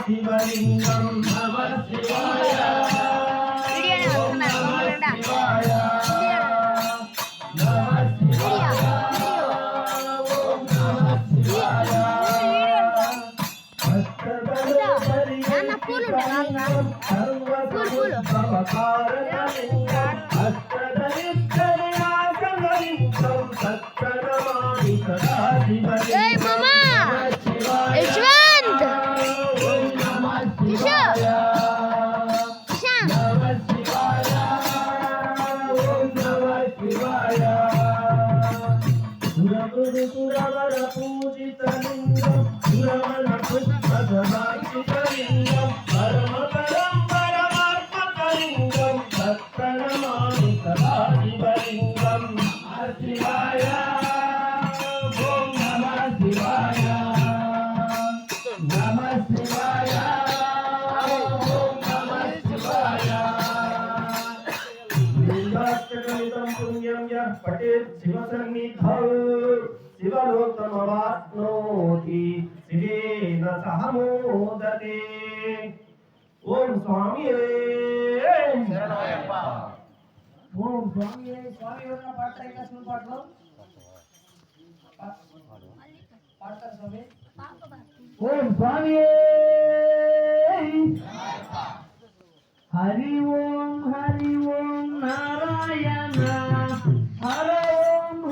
శివలింగం నమ శివాయ సురవర పూజితలింగం సురవర పుష్పసమాచితలింగం పరమ పరం పరమాత్మకలింగం సత్ప్రణమామి సదా శివలింగం శివాయ ఓం నమః శివాయ నమః శివాయ ఓం నమః శివాయ లింగాష్టకమిదం పుణ్యం యః పఠేత్ శివసన్నిధౌ శివలోకమవాప్నోతి శివేన సహ మోదతే. ఓం స్వామి శరణమయ్యప్ప. ఓం స్వామి స్వామి ఎవరైనా పాడతారు ఇంకా స్కూల్ పాటలో పాడతారు స్వామి. ఓం స్వామి హరి ఓం నారాయణ హర ఓం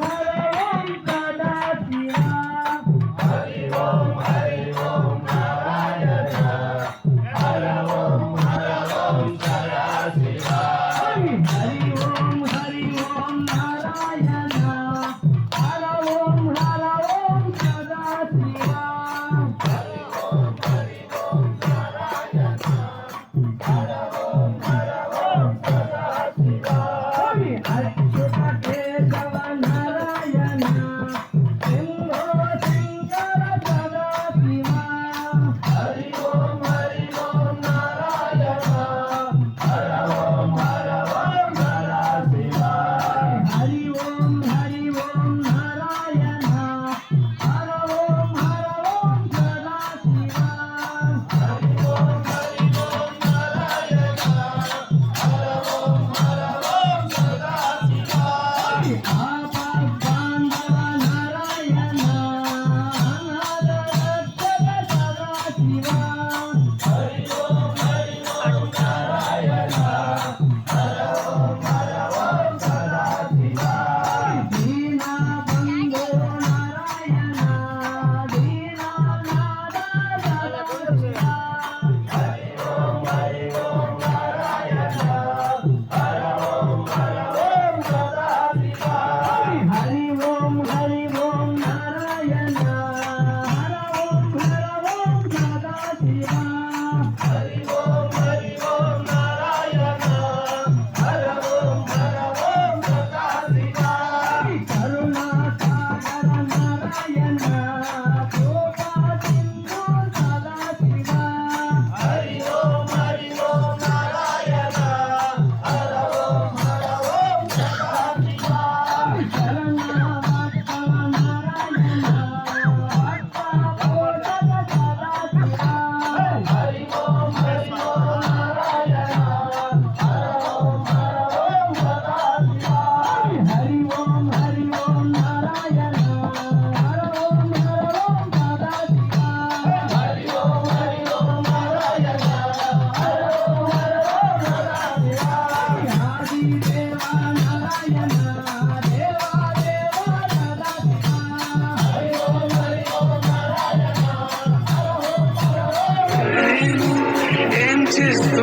ఏం చేస్తూ